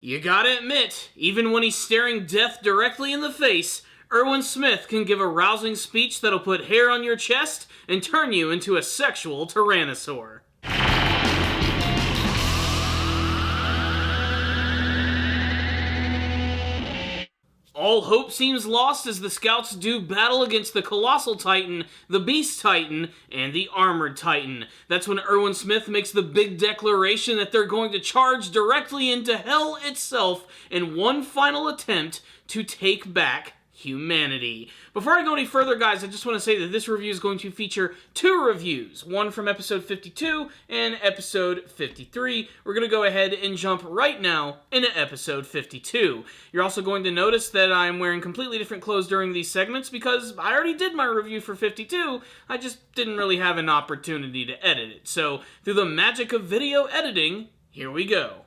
You gotta admit, even when he's staring death directly in the face, Erwin Smith can give a rousing speech that'll put hair on your chest and turn you into a sexual tyrannosaur. All hope seems lost as the scouts do battle against the Colossal Titan, the Beast Titan, and the Armored Titan. That's when Erwin Smith makes the big declaration that they're going to charge directly into hell itself in one final attempt to take back humanity. Before I go any further, guys, I just want to say that this review is going to feature two reviews, one from episode 52 and episode 53. We're going to go ahead and jump right now into episode 52. You're also going to notice that I'm wearing completely different clothes during these segments because I already did my review for 52, I just didn't really have an opportunity to edit it. So, through the magic of video editing, here we go.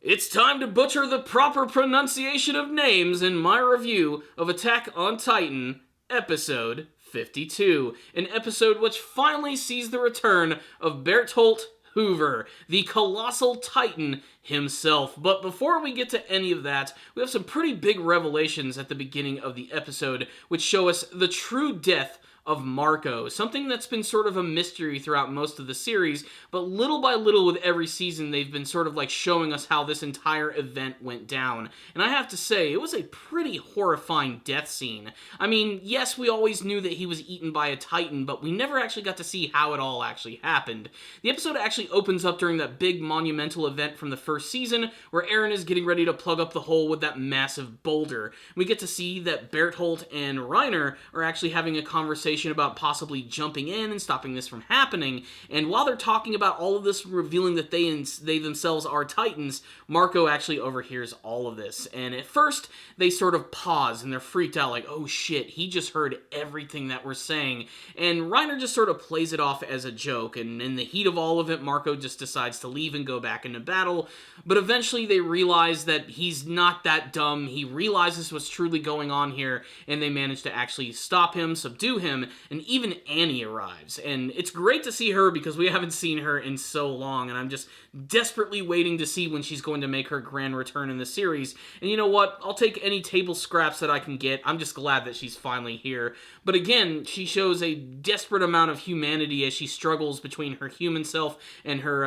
It's time to butcher the proper pronunciation of names in my review of Attack on Titan, episode 52. An episode which finally sees the return of Bertholdt Hoover, the Colossal Titan himself. But before we get to any of that, we have some pretty big revelations at the beginning of the episode, which show us the true death of Marco, something that's been sort of a mystery throughout most of the series, but little by little with every season they've been sort of like showing us how this entire event went down. And I have to say, it was a pretty horrifying death scene. I mean, yes, we always knew that he was eaten by a Titan, but we never actually got to see how it all actually happened. The episode actually opens up during that big monumental event from the first season, where Eren is getting ready to plug up the hole with that massive boulder. We get to see that Bertholdt and Reiner are actually having a conversation about possibly jumping in and stopping this from happening, and while they're talking about all of this, revealing that they themselves are Titans, Marco actually overhears all of this, and at first, they sort of pause, and they're freaked out, like, oh shit, he just heard everything that we're saying, and Reiner just sort of plays it off as a joke, and in the heat of all of it, Marco just decides to leave and go back into battle, but eventually they realize that he's not that dumb, he realizes what's truly going on here, and they manage to actually stop him, subdue him, and even Annie arrives. And it's great to see her because we haven't seen her in so long, and I'm just desperately waiting to see when she's going to make her grand return in the series. And you know what? I'll take any table scraps that I can get. I'm just glad that she's finally here. But again, she shows a desperate amount of humanity as she struggles between her human self and her,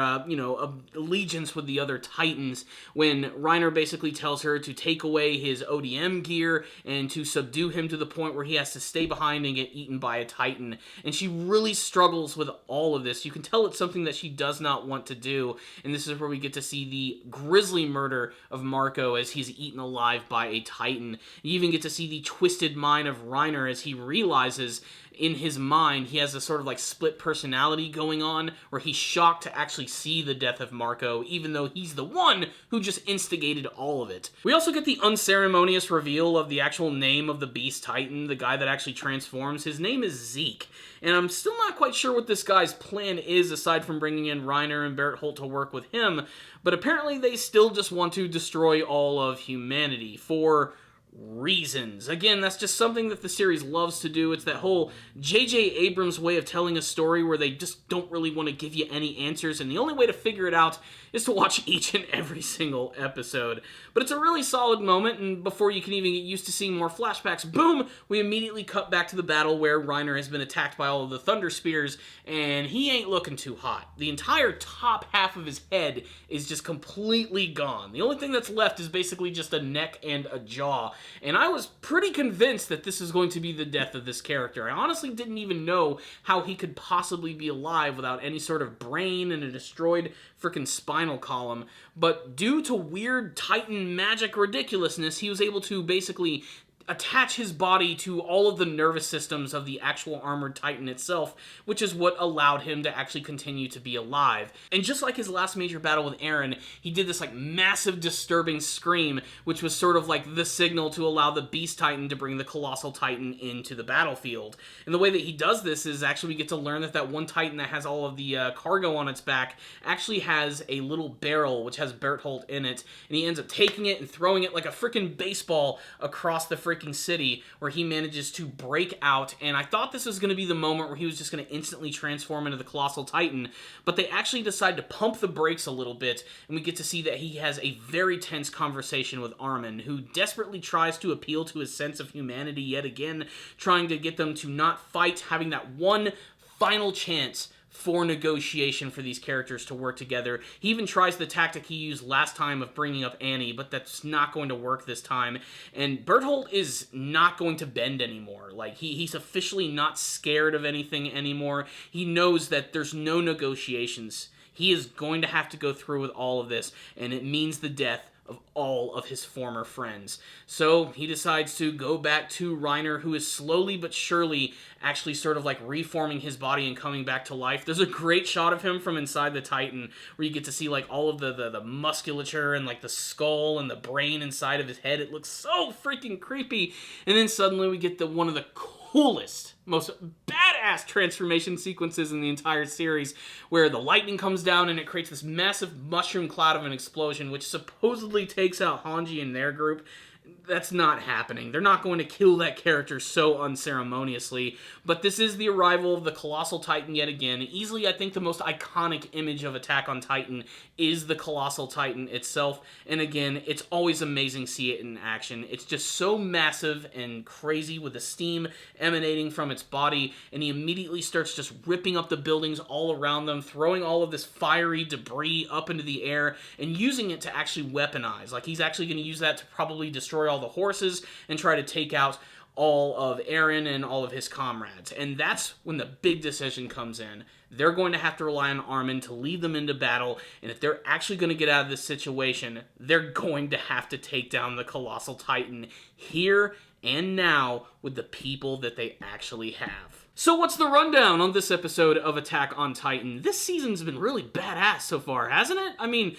allegiance with the other Titans, when Reiner basically tells her to take away his ODM gear and to subdue him to the point where he has to stay behind and get eaten by a Titan, and she really struggles with all of this. You can tell it's something that she does not want to do, and this is where we get to see the grisly murder of Marco as he's eaten alive by a Titan. You even get to see the twisted mind of Reiner as he realizes in his mind he has a sort of like split personality going on, where he's shocked to actually see the death of Marco, even though he's the one who just instigated all of it. We also get the unceremonious reveal of the actual name of the Beast Titan, the guy that actually transforms. His name is Zeke, and I'm still not quite sure what this guy's plan is aside from bringing in Reiner and Bertholdt to work with him, but apparently they still just want to destroy all of humanity for reasons. Again, that's just something that the series loves to do. It's that whole J.J. Abrams way of telling a story where they just don't really want to give you any answers, and the only way to figure it out is to watch each and every single episode. But it's a really solid moment, and before you can even get used to seeing more flashbacks, boom, we immediately cut back to the battle where Reiner has been attacked by all of the Thunder Spears, and he ain't looking too hot. The entire top half of his head is just completely gone. The only thing that's left is basically just a neck and a jaw, and I was pretty convinced that this is going to be the death of this character. I honestly didn't even know how he could possibly be alive without any sort of brain and a destroyed freaking spinal column, but due to weird Titan magic ridiculousness, he was able to basically attach his body to all of the nervous systems of the actual armored Titan itself, which is what allowed him to actually continue to be alive. And just like his last major battle with Eren, he did this like massive disturbing scream, which was sort of like the signal to allow the Beast Titan to bring the Colossal Titan into the battlefield. And the way that he does this is actually we get to learn that that one Titan that has all of the cargo on its back actually has a little barrel which has Bertholdt in it, and he ends up taking it and throwing it like a freaking baseball across the freaking freaking city where he manages to break out, and I thought this was going to be the moment where he was just going to instantly transform into the Colossal Titan, but they actually decide to pump the brakes a little bit, and we get to see that he has a very tense conversation with Armin, who desperately tries to appeal to his sense of humanity yet again, trying to get them to not fight, having that one final chance for negotiation for these characters to work together. He even tries the tactic he used last time of bringing up Annie, but that's not going to work this time. And Bertholdt is not going to bend anymore. Like, he's officially not scared of anything anymore. He knows that there's no negotiations. He is going to have to go through with all of this, and it means the death of all of his former friends. So he decides to go back to Reiner, who is slowly but surely actually sort of like reforming his body and coming back to life. There's a great shot of him from inside the Titan where you get to see like all of the musculature and like the skull and the brain inside of his head. It looks so freaking creepy. And then suddenly we get one of the coolest, most badass transformation sequences in the entire series, where the lightning comes down and it creates this massive mushroom cloud of an explosion, which supposedly takes out Hanji and their group. That's not happening. They're not going to kill that character so unceremoniously, but this is the arrival of the Colossal Titan yet again. Easily, I think the most iconic image of Attack on Titan is the Colossal Titan itself, and again, it's always amazing to see it in action. It's just so massive and crazy with the steam emanating from its body, and he immediately starts just ripping up the buildings all around them, throwing all of this fiery debris up into the air, and using it to actually weaponize. Like, he's actually going to use that to probably destroy all the horses and try to take out all of Erwin and all of his comrades. And that's when the big decision comes in. They're going to have to rely on Armin to lead them into battle, and if they're actually going to get out of this situation, they're going to have to take down the Colossal Titan here and now with the people that they actually have. So what's the rundown on this episode of Attack on Titan? This season's been really badass so far, hasn't it? I mean,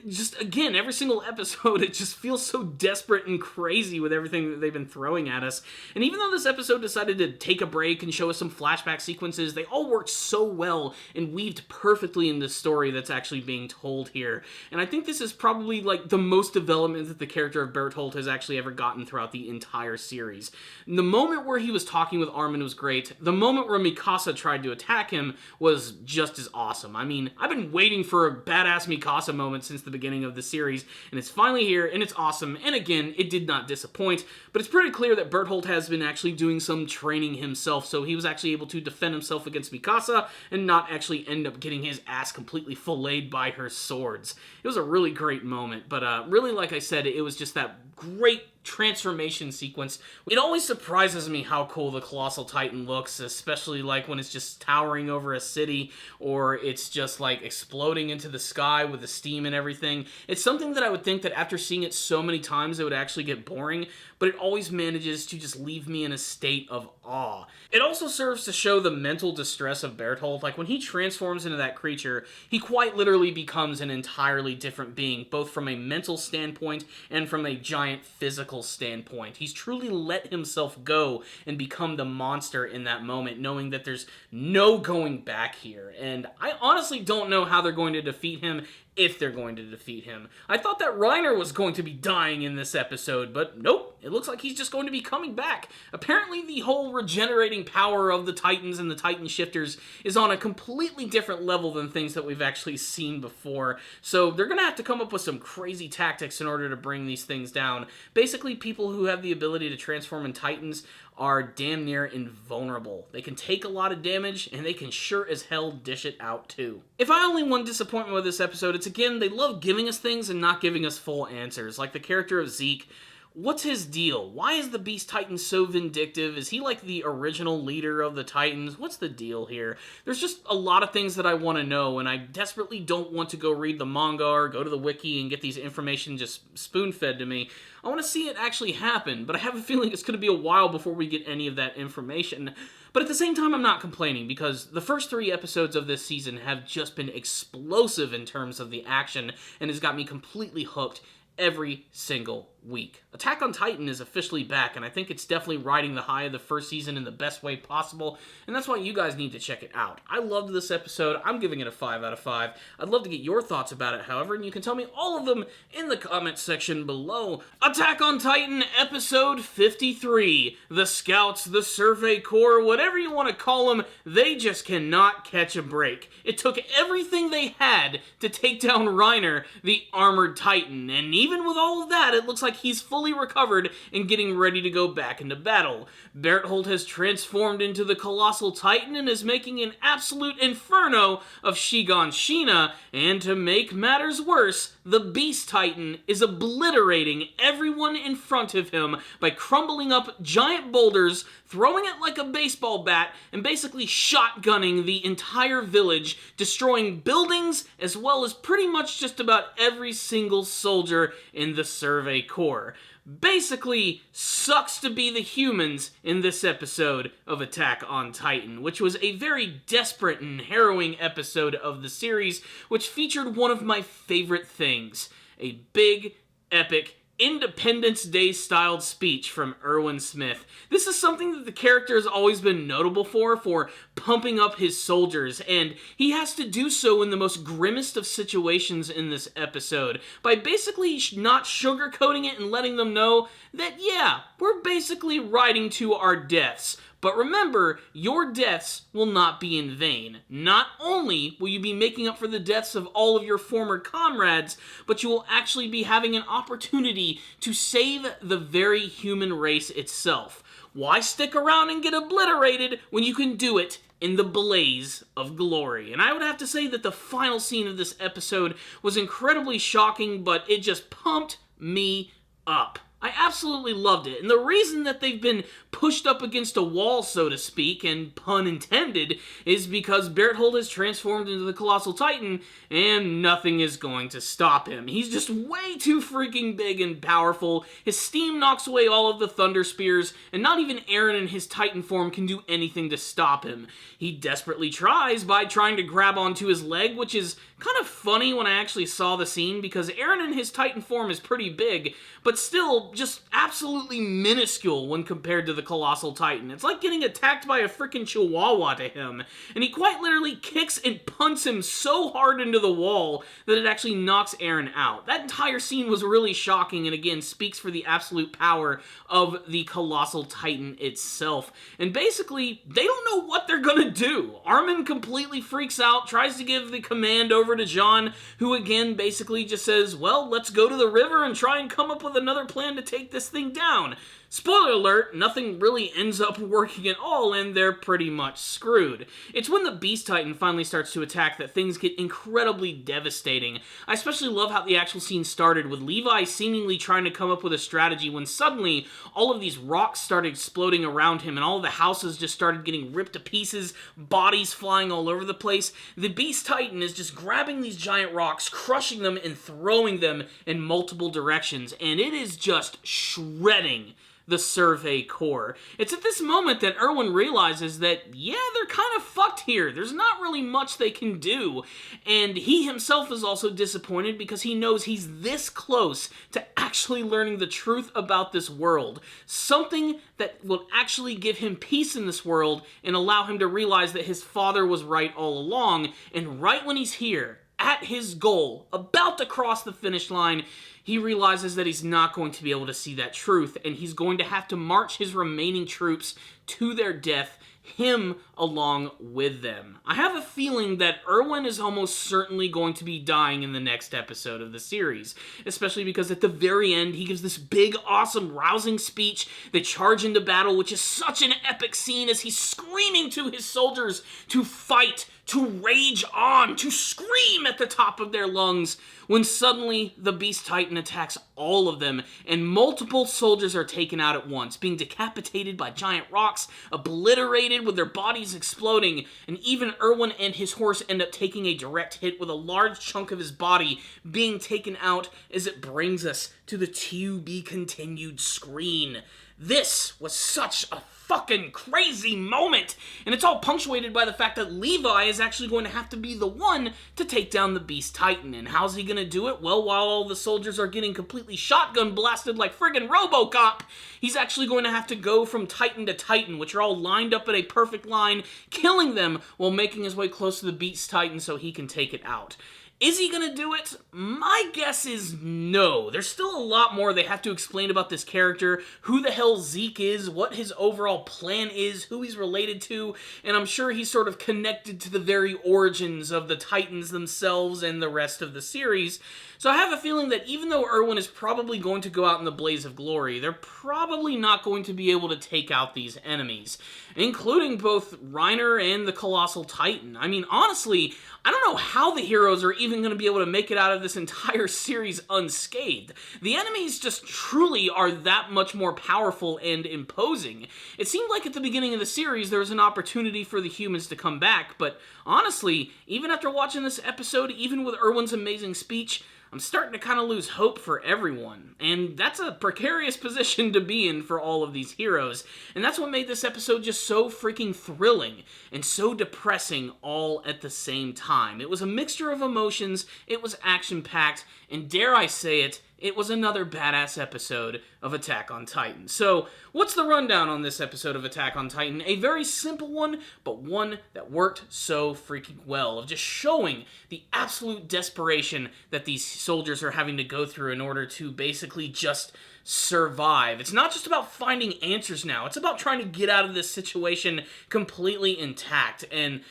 just again, every single episode, it just feels so desperate and crazy with everything that they've been throwing at us. And even though this episode decided to take a break and show us some flashback sequences, they all worked so well and weaved perfectly in the story that's actually being told here. And I think this is probably like the most development that the character of Bertholdt has actually ever gotten throughout the entire series. And the moment where he was talking with Armin was great. The moment where Mikasa tried to attack him was just as awesome. I mean, I've been waiting for a badass Mikasa moment since the beginning of the series, and it's finally here, and it's awesome. And again, it did not disappoint, but it's pretty clear that Bertholdt has been actually doing some training himself, so he was actually able to defend himself against Mikasa and not actually end up getting his ass completely filleted by her swords. It was a really great moment, but really, like I said, it was just that great transformation sequence. It always surprises me how cool the Colossal Titan looks, especially like when it's just towering over a city or it's just like exploding into the sky with the steam and everything. It's something that I would think that after seeing it so many times it would actually get boring, but it always manages to just leave me in a state of awe. It also serves to show the mental distress of Bertholdt. Like, when he transforms into that creature, he quite literally becomes an entirely different being, both from a mental standpoint and from a giant physical standpoint. He's truly let himself go and become the monster in that moment, knowing that there's no going back here. And I honestly don't know how they're going to defeat him, if they're going to defeat him. I thought that Reiner was going to be dying in this episode, but nope, it looks like he's just going to be coming back. Apparently the whole regenerating power of the Titans and the Titan shifters is on a completely different level than things that we've actually seen before, so they're going to have to come up with some crazy tactics in order to bring these things down. Basically, people who have the ability to transform in Titans are damn near invulnerable. They can take a lot of damage, and they can sure as hell dish it out too. If I only one disappointment with this episode, it's again, they love giving us things and not giving us full answers. Like the character of Zeke. What's his deal? Why is the Beast Titan so vindictive? Is he like the original leader of the Titans? What's the deal here? There's just a lot of things that I want to know, and I desperately don't want to go read the manga or go to the wiki and get these information just spoon-fed to me. I want to see it actually happen, but I have a feeling it's going to be a while before we get any of that information. But at the same time, I'm not complaining, because the first 3 episodes of this season have just been explosive in terms of the action, and has got me completely hooked every single week. Attack on Titan is officially back, and I think it's definitely riding the high of the first season in the best way possible, and that's why you guys need to check it out. I loved this episode. I'm giving it a 5 out of 5. I'd love to get your thoughts about it, however, and you can tell me all of them in the comments section below. Attack on Titan, episode 53. The Scouts, the Survey Corps, whatever you want to call them, they just cannot catch a break. It took everything they had to take down Reiner, the Armored Titan, and even with all of that, it looks like he's fully recovered and getting ready to go back into battle. Bertholdt has transformed into the Colossal Titan and is making an absolute inferno of Shigan Shina, and to make matters worse, the Beast Titan is obliterating everyone in front of him by crumbling up giant boulders, throwing it like a baseball bat, and basically shotgunning the entire village, destroying buildings as well as pretty much just about every single soldier in the Survey Corps. Basically, sucks to be the humans in this episode of Attack on Titan, which was a very desperate and harrowing episode of the series, which featured one of my favorite things, a big, epic, Independence Day styled speech from Erwin Smith. This is something that the character has always been notable for pumping up his soldiers, and he has to do so in the most grimmest of situations in this episode, by basically not sugarcoating it and letting them know that, yeah, we're basically riding to our deaths. But remember, your deaths will not be in vain. Not only will you be making up for the deaths of all of your former comrades, but you will actually be having an opportunity to save the very human race itself. Why stick around and get obliterated when you can do it in the blaze of glory? And I would have to say that the final scene of this episode was incredibly shocking, but it just pumped me up. I absolutely loved it, and the reason that they've been pushed up against a wall, so to speak, and pun intended, is because Bertholdt has transformed into the Colossal Titan, and nothing is going to stop him. He's just way too freaking big and powerful. His steam knocks away all of the Thunder Spears, and not even Eren in his Titan form can do anything to stop him. He desperately tries by trying to grab onto his leg, which is kind of funny when I actually saw the scene, because Eren in his Titan form is pretty big, but still just absolutely minuscule when compared to the Colossal Titan. It's like getting attacked by a freaking chihuahua to him, and he quite literally kicks and punts him so hard into the wall that it actually knocks Eren out. That entire scene was really shocking, and again speaks for the absolute power of the Colossal Titan itself. And basically, they don't know what they're gonna do. Armin completely freaks out, tries to give the command over to John, who again basically just says, well, let's go to the river and try and come up with another plan to take this thing down. Spoiler alert, nothing really ends up working at all, and they're pretty much screwed. It's when the Beast Titan finally starts to attack that things get incredibly devastating. I especially love how the actual scene started, with Levi seemingly trying to come up with a strategy when suddenly all of these rocks started exploding around him, and all of the houses just started getting ripped to pieces, bodies flying all over the place. The Beast Titan is just grabbing these giant rocks, crushing them, and throwing them in multiple directions, and it is just shredding the Survey Corps. It's at this moment that Erwin realizes that, yeah, they're kind of fucked here. There's not really much they can do. And he himself is also disappointed because he knows he's this close to actually learning the truth about this world. Something that will actually give him peace in this world and allow him to realize that his father was right all along. And right when he's here, at his goal, about to cross the finish line, he realizes that he's not going to be able to see that truth, and he's going to have to march his remaining troops to their death, him along with them. I have a feeling that Erwin is almost certainly going to be dying in the next episode of the series, especially because at the very end, he gives this big, awesome, rousing speech. They charge into battle, which is such an epic scene as he's screaming to his soldiers to fight, to rage on, to scream at the top of their lungs, when suddenly the Beast Titan attacks all of them, and multiple soldiers are taken out at once, being decapitated by giant rocks, obliterated with their bodies exploding, and even Erwin and his horse end up taking a direct hit with a large chunk of his body being taken out as it brings us to the to be continued screen. This was such a fucking crazy moment, and it's all punctuated by the fact that Levi is actually going to have to be the one to take down the Beast Titan. And how's he gonna do it? Well, while all the soldiers are getting completely shotgun blasted like friggin' RoboCop, he's actually going to have to go from Titan to Titan, which are all lined up in a perfect line, killing them while making his way close to the Beast Titan so he can take it out. Is he gonna do it? My guess is no. There's still a lot more they have to explain about this character, who the hell Zeke is, what his overall plan is, who he's related to, and I'm sure he's sort of connected to the very origins of the Titans themselves and the rest of the series. So I have a feeling that even though Erwin is probably going to go out in the blaze of glory, they're probably not going to be able to take out these enemies, including both Reiner and the Colossal Titan. I mean, honestly, I don't know how the heroes are even going to be able to make it out of this entire series unscathed. The enemies just truly are that much more powerful and imposing. It seemed like at the beginning of the series there was an opportunity for the humans to come back, but honestly, even after watching this episode, even with Erwin's amazing speech, I'm starting to kind of lose hope for everyone, and that's a precarious position to be in for all of these heroes, and that's what made this episode just so freaking thrilling and so depressing all at the same time. It was a mixture of emotions, it was action-packed, and dare I say it, it was another badass episode of Attack on Titan. So, what's the rundown on this episode of Attack on Titan? A very simple one, but one that worked so freaking well, of just showing the absolute desperation that these soldiers are having to go through in order to basically just survive. It's not just about finding answers now, it's about trying to get out of this situation completely intact, and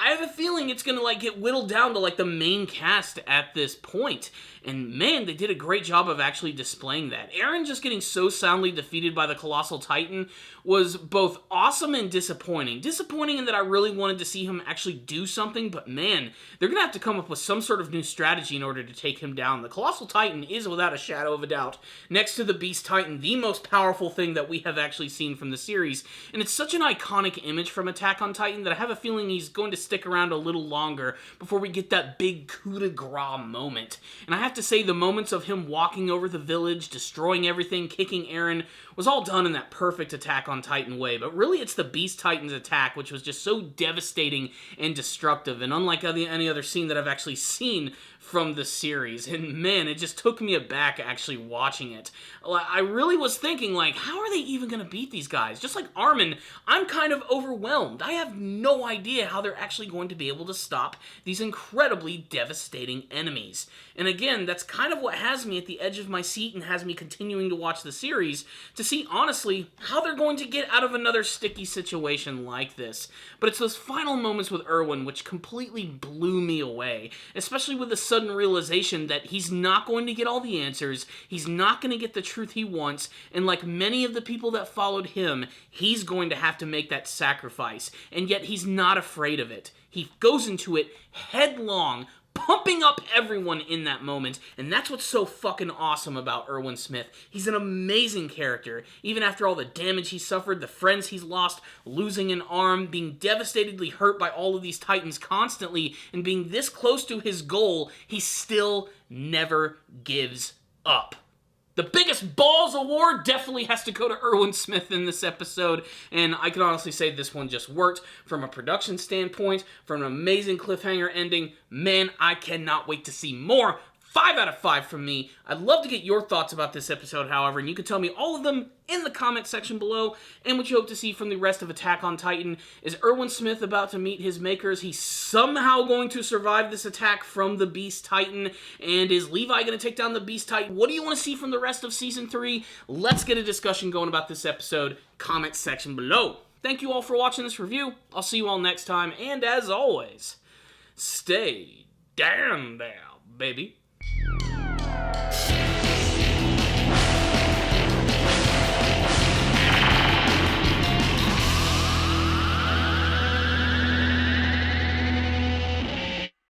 I have a feeling it's gonna get whittled down to the main cast at this point. And man, they did a great job of actually displaying that. Eren just getting so soundly defeated by the Colossal Titan was both awesome and disappointing. Disappointing in that I really wanted to see him actually do something, but man, they're gonna have to come up with some sort of new strategy in order to take him down. The Colossal Titan is, without a shadow of a doubt, next to the Beast Titan, the most powerful thing that we have actually seen from the series. And it's such an iconic image from Attack on Titan that I have a feeling he's going to stick around a little longer before we get that big coup de grace moment. And I have to say, the moments of him walking over the village, destroying everything, kicking Eren, was all done in that perfect Attack on Titan way. But really, it's the Beast Titan's attack, which was just so devastating and destructive, and unlike any other scene that I've actually seen from the series. And man, it just took me aback actually watching it. I really was thinking, how are they even going to beat these guys? Just like Armin, I'm kind of overwhelmed. I have no idea how they're actually going to be able to stop these incredibly devastating enemies. And again, that's kind of what has me at the edge of my seat and has me continuing to watch the series to see, honestly, how they're going to get out of another sticky situation like this. But it's those final moments with Erwin which completely blew me away, especially with the sudden realization that he's not going to get all the answers, he's not going to get the truth he wants, and like many of the people that followed him, he's going to have to make that sacrifice, and yet he's not afraid of it. He goes into it headlong, pumping up everyone in that moment, and that's what's so fucking awesome about Erwin Smith. He's an amazing character, even after all the damage he suffered, the friends he's lost, losing an arm, being devastatedly hurt by all of these Titans constantly, and being this close to his goal, he still never gives up. The biggest balls award definitely has to go to Erwin Smith in this episode, and I can honestly say this one just worked from a production standpoint, from an amazing cliffhanger ending. Man, I cannot wait to see more. 5 out of 5 from me. I'd love to get your thoughts about this episode, however, and you can tell me all of them in the comment section below, and what you hope to see from the rest of Attack on Titan. Is Erwin Smith about to meet his makers? He's somehow going to survive this attack from the Beast Titan, and is Levi going to take down the Beast Titan? What do you want to see from the rest of Season 3? Let's get a discussion going about this episode. Comment section below. Thank you all for watching this review. I'll see you all next time, and as always, stay down there, baby.